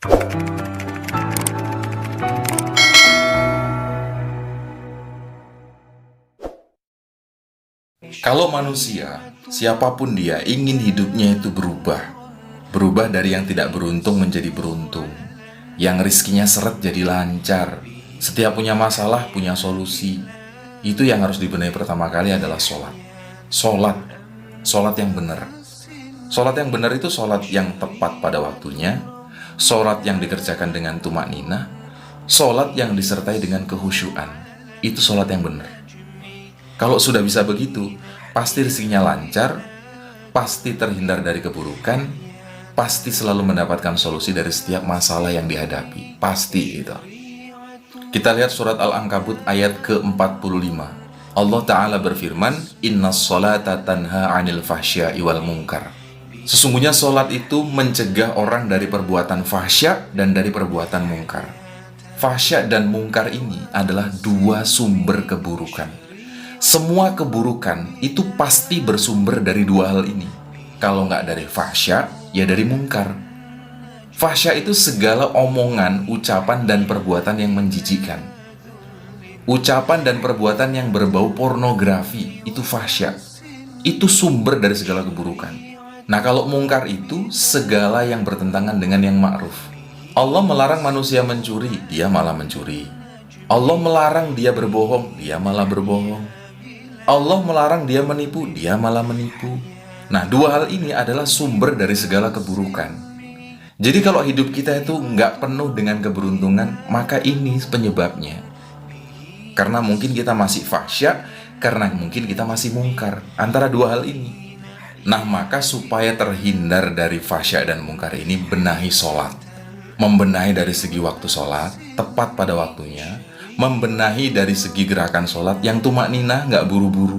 Kalau manusia, siapapun dia, ingin hidupnya itu berubah. Berubah dari yang tidak beruntung menjadi beruntung. Yang rizkinya seret jadi lancar. Setiap punya masalah, punya solusi. Itu yang harus dibenahi pertama kali adalah sholat. Sholat. Sholat yang benar. Sholat yang benar itu sholat yang tepat pada waktunya. Sholat yang dikerjakan dengan tumak ninah. Sholat yang disertai dengan kehusyuan. Itu sholat yang benar. Kalau sudah bisa begitu, pasti rezekinya lancar, pasti terhindar dari keburukan, pasti selalu mendapatkan solusi dari setiap masalah yang dihadapi. Pasti itu. Kita lihat surat Al-Ankabut ayat ke-45. Allah Ta'ala berfirman, Innas sholata tanha 'anil fahsya'i wal munkar. Sesungguhnya sholat itu mencegah orang dari perbuatan fahsya dan dari perbuatan mungkar. Fahsya dan mungkar ini adalah dua sumber keburukan. Semua keburukan itu pasti bersumber dari dua hal ini. Kalau nggak dari fahsya, ya dari mungkar. Fahsya itu segala omongan, ucapan, dan perbuatan yang menjijikkan. Ucapan dan perbuatan yang berbau pornografi, itu fahsya. Itu sumber dari segala keburukan. Nah, kalau mungkar itu segala yang bertentangan dengan yang ma'ruf. Allah melarang manusia mencuri, dia malah mencuri. Allah melarang dia berbohong, dia malah berbohong. Allah melarang dia menipu, dia malah menipu. Nah, dua hal ini adalah sumber dari segala keburukan. Jadi kalau hidup kita itu nggak penuh dengan keberuntungan, maka ini penyebabnya. Karena mungkin kita masih fahsya, karena mungkin kita masih mungkar. Antara dua hal ini. Nah, maka supaya terhindar dari fahsya dan mungkar ini, benahi sholat. Membenahi dari segi waktu sholat, tepat pada waktunya. Membenahi dari segi gerakan sholat yang tumak ninah, nggak buru-buru,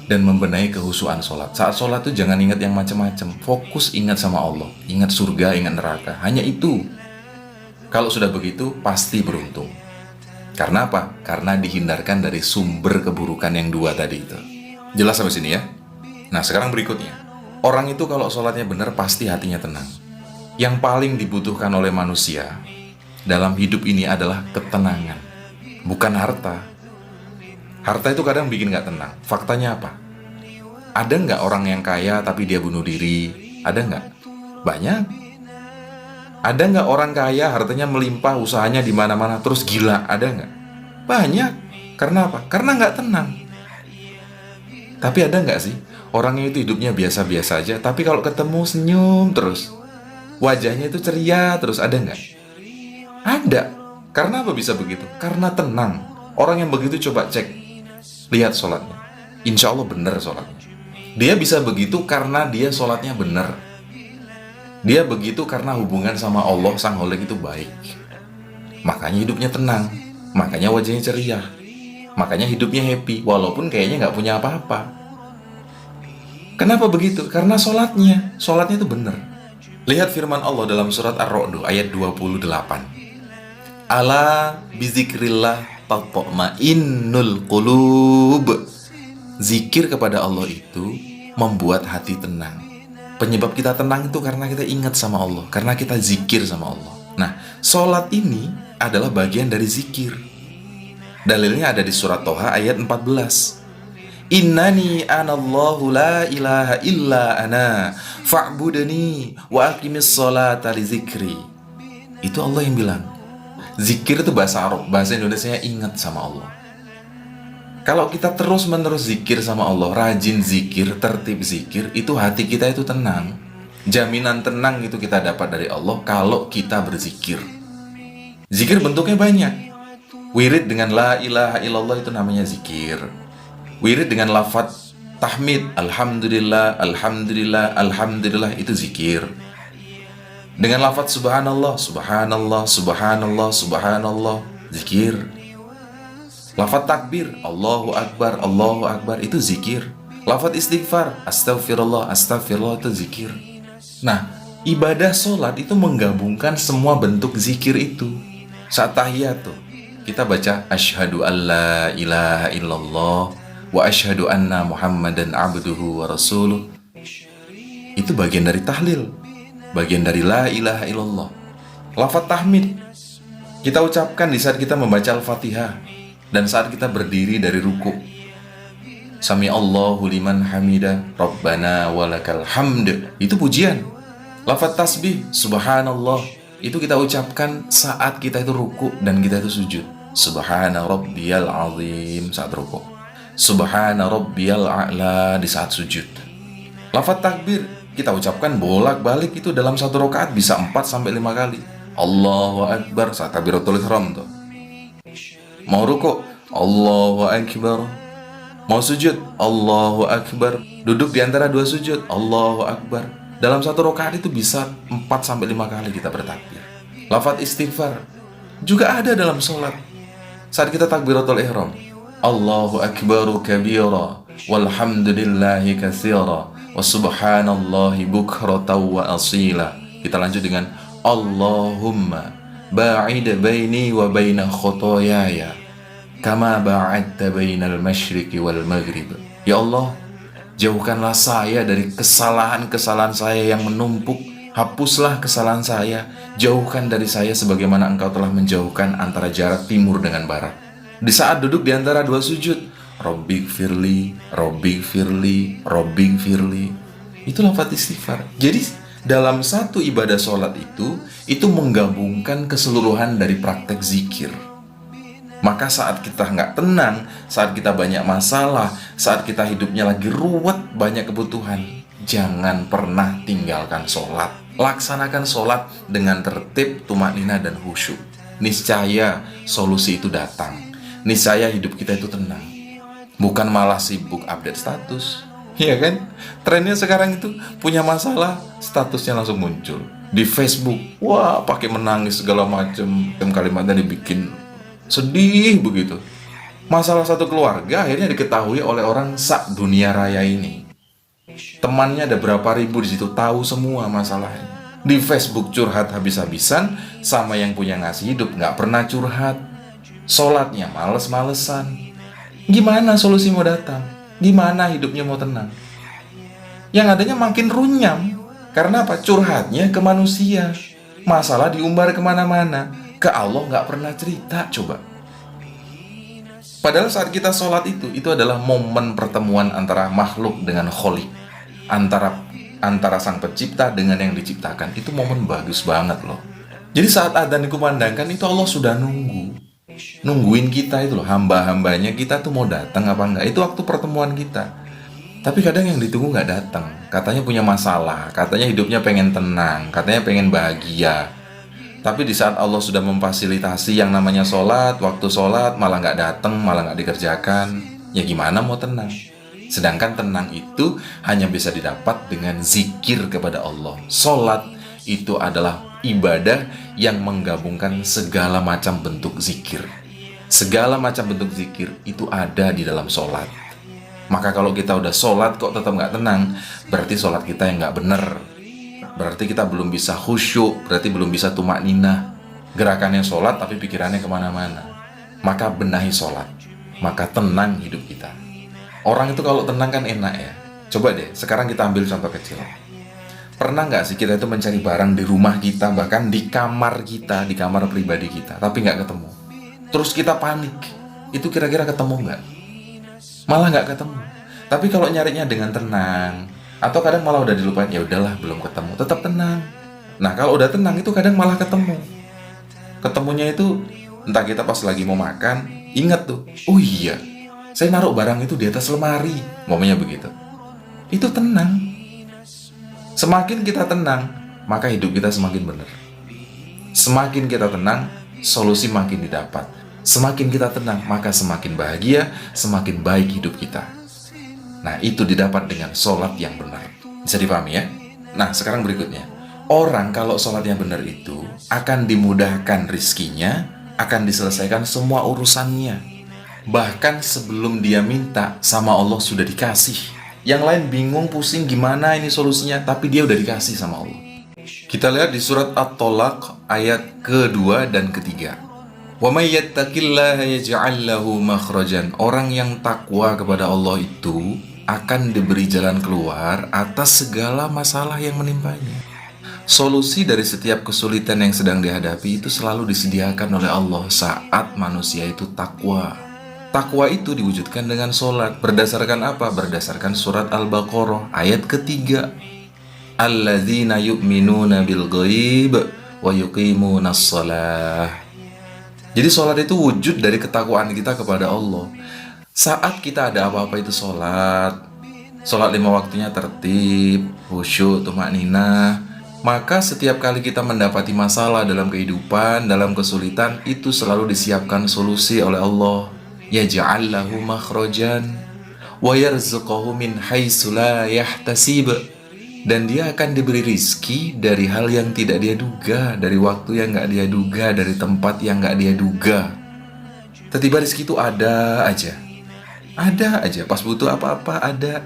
dan membenahi kehusuan sholat. Saat sholat tuh jangan ingat yang macam-macam, fokus ingat sama Allah, ingat surga, ingat neraka, hanya itu. Kalau sudah begitu pasti beruntung. Karena apa? Karena dihindarkan dari sumber keburukan yang dua tadi itu. Jelas sampai sini ya? Nah, sekarang berikutnya, orang itu kalau sholatnya benar pasti hatinya tenang. Yang paling dibutuhkan oleh manusia dalam hidup ini adalah ketenangan, bukan harta. Harta itu kadang bikin gak tenang. Faktanya apa? Ada nggak orang yang kaya tapi dia bunuh diri? Ada nggak? Banyak. Ada nggak orang kaya hartanya melimpah, usahanya di mana-mana terus gila? Ada nggak? Banyak. Karena apa? Karena nggak tenang. Tapi ada nggak sih orangnya itu hidupnya biasa-biasa aja, tapi kalau ketemu senyum terus, wajahnya itu ceria terus? Ada nggak? Ada. Karena apa bisa begitu? Karena tenang. Orang yang begitu coba cek, lihat sholatnya. Insya Allah benar sholatnya. Dia bisa begitu karena dia sholatnya benar. Dia begitu karena hubungan sama Allah Sang Khalik itu baik. Makanya hidupnya tenang. Makanya wajahnya ceria. Makanya hidupnya happy, walaupun kayaknya nggak punya apa-apa. Kenapa begitu? Karena sholatnya itu benar. Lihat firman Allah dalam surat Ar-Ra'd ayat 28. Ala bizikrillah tatma'innul qulub. Zikir kepada Allah itu membuat hati tenang. Penyebab kita tenang itu karena kita ingat sama Allah, karena kita zikir sama Allah. Nah, sholat ini adalah bagian dari zikir. Dalilnya ada di surat Toha ayat 14. Innani anallahu la ilaha illa ana fa'budni wa aqimis sholata li zikri. Itu Allah yang bilang. Zikir itu bahasa Arab, bahasa Indonesianya ingat sama Allah. Kalau kita terus-menerus zikir sama Allah, rajin zikir, tertib zikir, itu hati kita itu tenang. Jaminan tenang itu kita dapat dari Allah kalau kita berzikir. Zikir bentuknya banyak. Wirid dengan la ilaha illallah itu namanya zikir. Wirid dengan lafaz tahmid, alhamdulillah, alhamdulillah, alhamdulillah, itu zikir. Dengan lafaz subhanallah, subhanallah, subhanallah, subhanallah, zikir. Lafaz takbir, Allahu Akbar, Allahu Akbar, itu zikir. Lafaz istighfar, astagfirullah, astagfirullah, itu zikir. Nah, ibadah sholat itu menggabungkan semua bentuk zikir itu. Saat tahiyat tuh, kita baca asyhadu alla ilaha illallah wa asyhadu anna muhammadan abduhu wa rasuluh. Itu bagian dari tahlil, bagian dari la ilaha illallah. Lafaz tahmid kita ucapkan di saat kita membaca Al-Fatihah dan saat kita berdiri dari ruku. Sami Allahu liman hamida, Rabbana walakal hamd. Itu pujian. Lafaz tasbih, subhanallah, itu kita ucapkan saat kita itu ruku dan kita itu sujud. Subhana rabbiyal azim saat ruku. Subhana rabbiyal a'la di saat sujud. Lafaz takbir kita ucapkan bolak-balik itu dalam satu rakaat bisa 4-5 kali. Allahu Akbar saat takbiratul ihram tuh. Mau ruku, Allahu Akbar. Mau sujud, Allahu Akbar. Duduk di antara dua sujud, Allahu Akbar. Dalam satu rakaat itu bisa 4-5 kali kita bertakbir. Lafaz istighfar juga ada dalam sholat. Saat kita takbiratul ihram, Allahu Akbaru kabira walhamdulillahi katsira wa subhanallahi bukratan wa asila. Kita lanjut dengan Allahumma ba'id baini wa baina khotoyaya kama ba'adta bainal masyriqi wal maghrib. Ya Allah, jauhkanlah saya dari kesalahan-kesalahan saya yang menumpuk. Hapuslah kesalahan saya, jauhkan dari saya sebagaimana Engkau telah menjauhkan antara jarak timur dengan barat. Di saat duduk di antara dua sujud, Rabbighfirli, Rabbighfirli, Rabbighfirli. Itu lafaz istighfar. Jadi dalam satu ibadah sholat itu menggabungkan keseluruhan dari praktek zikir. Maka saat kita nggak tenang, saat kita banyak masalah, saat kita hidupnya lagi ruwet, banyak kebutuhan, jangan pernah tinggalkan sholat. Laksanakan sholat dengan tertib, tumaknina dan khusyuk. Niscaya solusi itu datang. Niscaya hidup kita itu tenang. Bukan malah sibuk update status. Iya kan? Trennya sekarang itu punya masalah, statusnya langsung muncul di Facebook. Wah, pakai menangis segala macam, kalimatnya dibikin sedih begitu. Masalah satu keluarga akhirnya diketahui oleh orang sak dunia raya ini. Temannya ada berapa ribu di situ, tahu semua masalahnya. Di Facebook curhat habis-habisan, sama yang punya ngasih hidup nggak pernah curhat. Sholatnya males-malesan. Gimana solusi mau datang? Gimana hidupnya mau tenang? Yang adanya makin runyam. Karena apa? Curhatnya ke manusia. Masalah diumbar kemana-mana. Ke Allah nggak pernah cerita, coba. Padahal saat kita sholat itu adalah momen pertemuan antara makhluk dengan kholik. Antara sang pencipta dengan yang diciptakan. Itu momen bagus banget loh. Jadi saat adzan dikumandangkan itu Allah sudah nungguin kita itu loh, hamba-hambanya kita tuh mau datang apa enggak. Itu waktu pertemuan kita. Tapi kadang yang ditunggu nggak datang. Katanya punya masalah, katanya hidupnya pengen tenang, katanya pengen bahagia. Tapi di saat Allah sudah memfasilitasi yang namanya sholat, waktu sholat malah nggak datang, malah nggak dikerjakan. Ya gimana mau tenang? Sedangkan tenang itu hanya bisa didapat dengan zikir kepada Allah. Sholat itu adalah ibadah yang menggabungkan segala macam bentuk zikir. Segala macam bentuk zikir itu ada di dalam sholat. Maka kalau kita udah sholat kok tetap nggak tenang, berarti sholat kita yang nggak bener. Berarti kita belum bisa khusyuk, berarti belum bisa tumakninah. Gerakannya sholat tapi pikirannya kemana-mana. Maka benahi sholat, maka tenang hidup kita. Orang itu kalau tenang kan enak ya. Coba deh, sekarang kita ambil contoh kecil. Pernah nggak sih kita itu mencari barang di rumah kita, bahkan di kamar kita, di kamar pribadi kita, tapi nggak ketemu. Terus kita panik. Itu kira-kira ketemu nggak? Malah nggak ketemu. Tapi kalau nyarinya dengan tenang, atau kadang malah udah dilupain, ya udahlah belum ketemu, tetap tenang. Nah kalau udah tenang itu kadang malah ketemu. Ketemunya itu entah kita pas lagi mau makan, ingat tuh, oh iya, saya naruh barang itu di atas lemari, momennya begitu. Itu tenang. Semakin kita tenang, maka hidup kita semakin benar. Semakin kita tenang, solusi makin didapat. Semakin kita tenang, maka semakin bahagia, semakin baik hidup kita. Nah, itu didapat dengan sholat yang benar. Bisa dipahami ya? Nah, sekarang berikutnya. Orang kalau sholatnya benar itu akan dimudahkan rizkinya, akan diselesaikan semua urusannya. Bahkan sebelum dia minta, sama Allah sudah dikasih. Yang lain bingung, pusing gimana ini solusinya, tapi dia udah dikasih sama Allah. Kita lihat di surat At-Tolaq ayat kedua dan ketiga. Wa may yattaqillaha yaj'al lahu makhrajan. Orang yang takwa kepada Allah itu akan diberi jalan keluar atas segala masalah yang menimpanya. Solusi dari setiap kesulitan yang sedang dihadapi itu selalu disediakan oleh Allah saat manusia itu takwa. Takwa itu diwujudkan dengan sholat. Berdasarkan apa? Berdasarkan surat Al-Baqarah ayat ketiga. Alladzina yu'minuna bil ghaib wa yuqimunas shalah. Jadi sholat itu wujud dari ketakwaan kita kepada Allah. Saat kita ada apa-apa itu sholat 5 waktunya tertib, khusyuk, tumakninah, maka setiap kali kita mendapati masalah dalam kehidupan, dalam kesulitan, itu selalu disiapkan solusi oleh Allah. Yaj'al lahu makhrajan wa yarzuqahu min haitsu la yahtasib. Dan dia akan diberi rizki dari hal yang tidak dia duga, dari waktu yang gak dia duga, dari tempat yang gak dia duga. Tiba-tiba rizki itu ada aja. Ada aja, pas butuh apa-apa ada.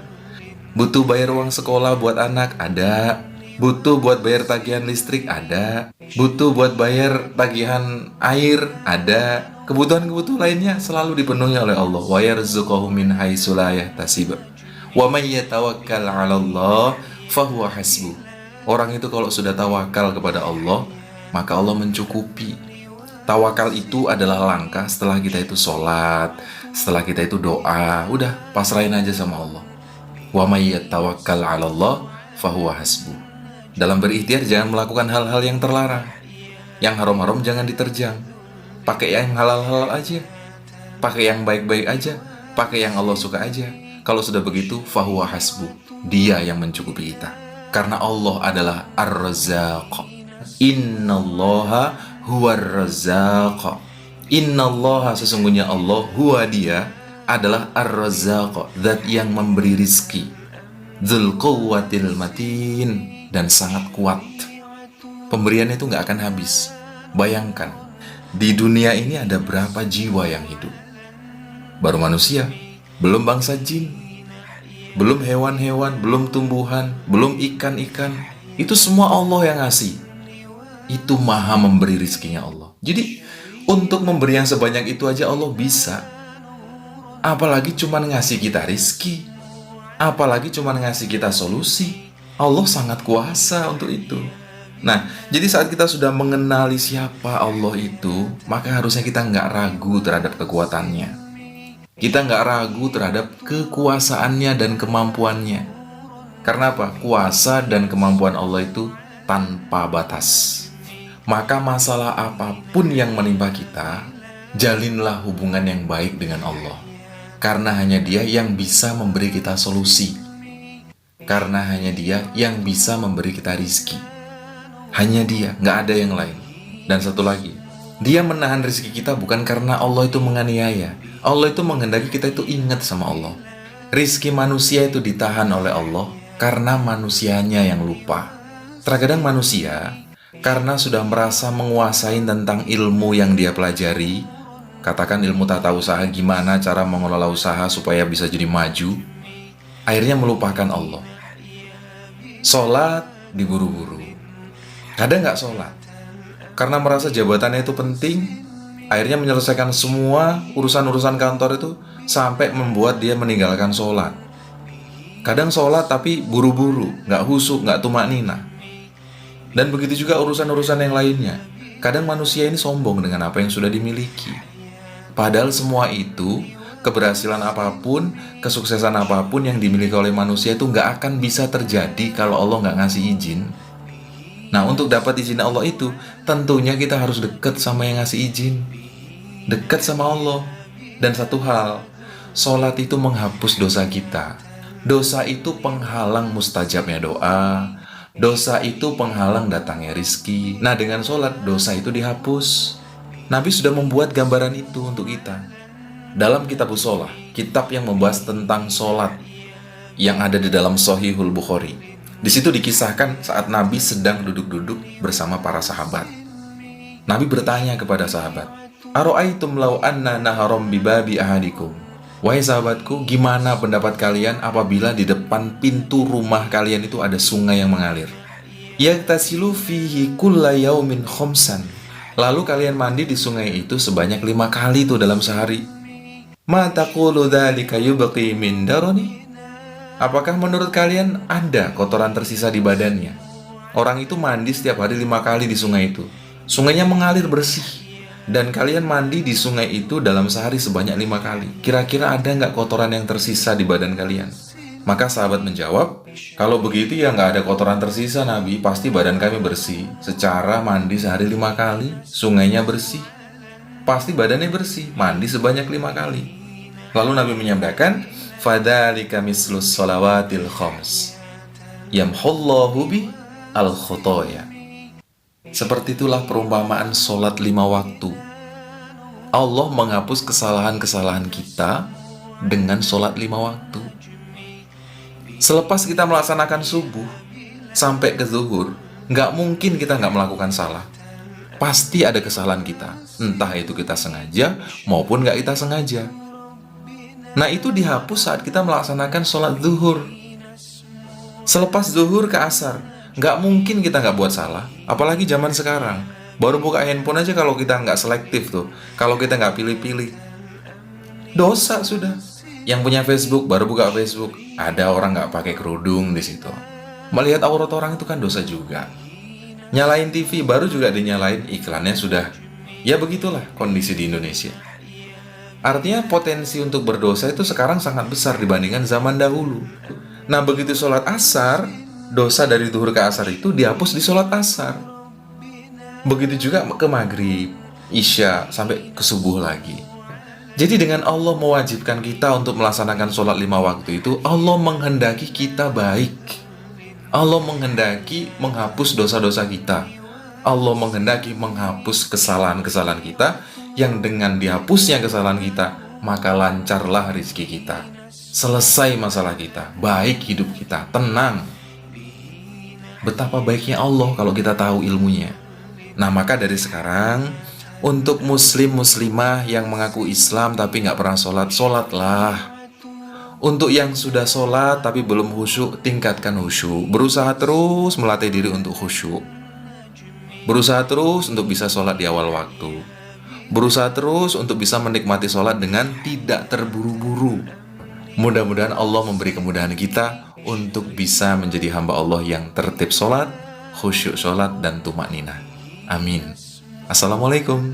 Butuh bayar uang sekolah buat anak, ada. Butuh buat bayar tagihan listrik, ada. Butuh buat bayar tagihan air, ada. Kebutuhan-kebutuhan lainnya selalu dipenuhi oleh Allah. Wa yarzuqahu min haitsu la yahtasib. Wa may yatawakkal 'ala Allah fahuwa hasbuh. Orang itu kalau sudah tawakal kepada Allah, maka Allah mencukupi. Tawakal itu adalah langkah setelah kita itu sholat, setelah kita itu doa. Udah, pasrahin aja sama Allah. Wa may yatawakkal 'ala Allah fahuwa hasbuh. Dalam berikhtiar jangan melakukan hal-hal yang terlarang. Yang haram-haram jangan diterjang. Pakai yang halal-halal aja. Pakai yang baik-baik aja. Pakai yang Allah suka aja. Kalau sudah begitu, fahuwa hasbuh. Dia yang mencukupi kita. Karena Allah adalah Ar-Razzaq. Innallaha huwar-Razzaq. Innallaha, sesungguhnya Allah, huwa dia, adalah Ar-Razzaq, zat yang memberi rizki. Dzul quwwatil matin, dan sangat kuat. Pemberian itu gak akan habis. Bayangkan, di dunia ini ada berapa jiwa yang hidup? Baru manusia, belum bangsa jin, belum hewan-hewan, belum tumbuhan, belum ikan-ikan. Itu semua Allah yang ngasih. Itu maha memberi rizkinya Allah. Jadi untuk memberi yang sebanyak itu aja Allah bisa. Apalagi cuma ngasih kita rizki, apalagi cuma ngasih kita solusi. Allah sangat kuasa untuk itu. Nah, jadi saat kita sudah mengenali siapa Allah itu, maka harusnya kita nggak ragu terhadap kekuatannya. Kita nggak ragu terhadap kekuasaannya dan kemampuannya. Karena apa? Kuasa dan kemampuan Allah itu tanpa batas. Maka masalah apapun yang menimpa kita, jalinlah hubungan yang baik dengan Allah. Karena hanya Dia yang bisa memberi kita solusi. Karena hanya Dia yang bisa memberi kita rizki. Hanya Dia, nggak ada yang lain. Dan satu lagi, Dia menahan rizki kita bukan karena Allah itu menganiaya. Allah itu menghendaki kita itu ingat sama Allah. Rizki manusia itu ditahan oleh Allah karena manusianya yang lupa. Terkadang manusia, karena sudah merasa menguasai tentang ilmu yang dia pelajari, katakan ilmu tata usaha, gimana cara mengelola usaha supaya bisa jadi maju, akhirnya melupakan Allah. Sholat diburu-buru, kadang nggak sholat karena merasa jabatannya itu penting, akhirnya menyelesaikan semua urusan-urusan kantor itu sampai membuat dia meninggalkan sholat. Kadang sholat tapi buru-buru, nggak khusyuk, nggak tumakninah. Dan begitu juga urusan-urusan yang lainnya. Kadang manusia ini sombong dengan apa yang sudah dimiliki. Padahal semua itu, keberhasilan apapun, kesuksesan apapun yang dimiliki oleh manusia itu nggak akan bisa terjadi kalau Allah nggak ngasih izin. Nah, untuk dapat izin Allah itu, tentunya kita harus dekat sama yang ngasih izin. Dekat sama Allah. Dan satu hal, sholat itu menghapus dosa kita. Dosa itu penghalang mustajabnya doa. Dosa itu penghalang datangnya rizki. Nah, dengan sholat, dosa itu dihapus. Nabi sudah membuat gambaran itu untuk kita. Dalam Kitabus Shalah, kitab yang membahas tentang sholat, yang ada di dalam Shahihul Bukhari. Di situ dikisahkan saat Nabi sedang duduk-duduk bersama para sahabat. Nabi bertanya kepada sahabat, "Aro'aitum law anna naharom bibabi ahadikum?" Wahai sahabatku, gimana pendapat kalian apabila di depan pintu rumah kalian itu ada sungai yang mengalir? Yaghtasilu fihi kulla yaumin khomsan. Lalu kalian mandi di sungai itu sebanyak 5 kali tuh dalam sehari. Ma taqulu dzalika yubqi min darani? Apakah menurut kalian ada kotoran tersisa di badannya? Orang itu mandi setiap hari 5 kali di sungai itu. Sungainya mengalir bersih. Dan kalian mandi di sungai itu dalam sehari sebanyak 5 kali. Kira-kira ada nggak kotoran yang tersisa di badan kalian? Maka sahabat menjawab, kalau begitu ya nggak ada kotoran tersisa Nabi, pasti badan kami bersih. Secara mandi sehari 5 kali, sungainya bersih. Pasti badannya bersih, mandi sebanyak 5 kali. Lalu Nabi menyabdakan, fadzalika mislus shalawatil khams yamhullahu bi al-khotoya. Seperti itulah perumpamaan sholat 5 waktu. Allah menghapus kesalahan-kesalahan kita dengan sholat 5 waktu. Selepas kita melaksanakan subuh sampai ke zuhur, nggak mungkin kita nggak melakukan salah. Pasti ada kesalahan kita, entah itu kita sengaja maupun nggak kita sengaja. Nah itu dihapus saat kita melaksanakan sholat zuhur. Selepas zuhur ke asar, nggak mungkin kita nggak buat salah. Apalagi zaman sekarang, baru buka handphone aja kalau kita nggak selektif tuh, kalau kita nggak pilih-pilih, dosa sudah. Yang punya Facebook baru buka Facebook, ada orang nggak pakai kerudung di situ. Melihat aurat orang itu kan dosa juga. Nyalain TV baru juga dinyalain, iklannya sudah. Ya begitulah kondisi di Indonesia. Artinya potensi untuk berdosa itu sekarang sangat besar dibandingkan zaman dahulu. Nah begitu sholat asar, dosa dari zuhur ke asar itu dihapus di sholat asar. Begitu juga ke maghrib, isya, sampai ke subuh lagi. Jadi dengan Allah mewajibkan kita untuk melaksanakan sholat 5 waktu itu, Allah menghendaki kita baik. Allah menghendaki menghapus dosa-dosa kita. Allah menghendaki menghapus kesalahan-kesalahan kita, yang dengan dihapusnya kesalahan kita, maka lancarlah rezeki kita. Selesai masalah kita, baik hidup kita, tenang. Betapa baiknya Allah kalau kita tahu ilmunya. Nah maka dari sekarang, untuk muslim-muslimah yang mengaku Islam tapi nggak pernah sholat, sholatlah. Untuk yang sudah sholat tapi belum khusyuk, tingkatkan khusyuk. Berusaha terus melatih diri untuk khusyuk. Berusaha terus untuk bisa sholat di awal waktu. Berusaha terus untuk bisa menikmati sholat dengan tidak terburu-buru. Mudah-mudahan Allah memberi kemudahan kita untuk bisa menjadi hamba Allah yang tertib sholat, khusyuk sholat, dan tumakninah. Amin. Assalamualaikum.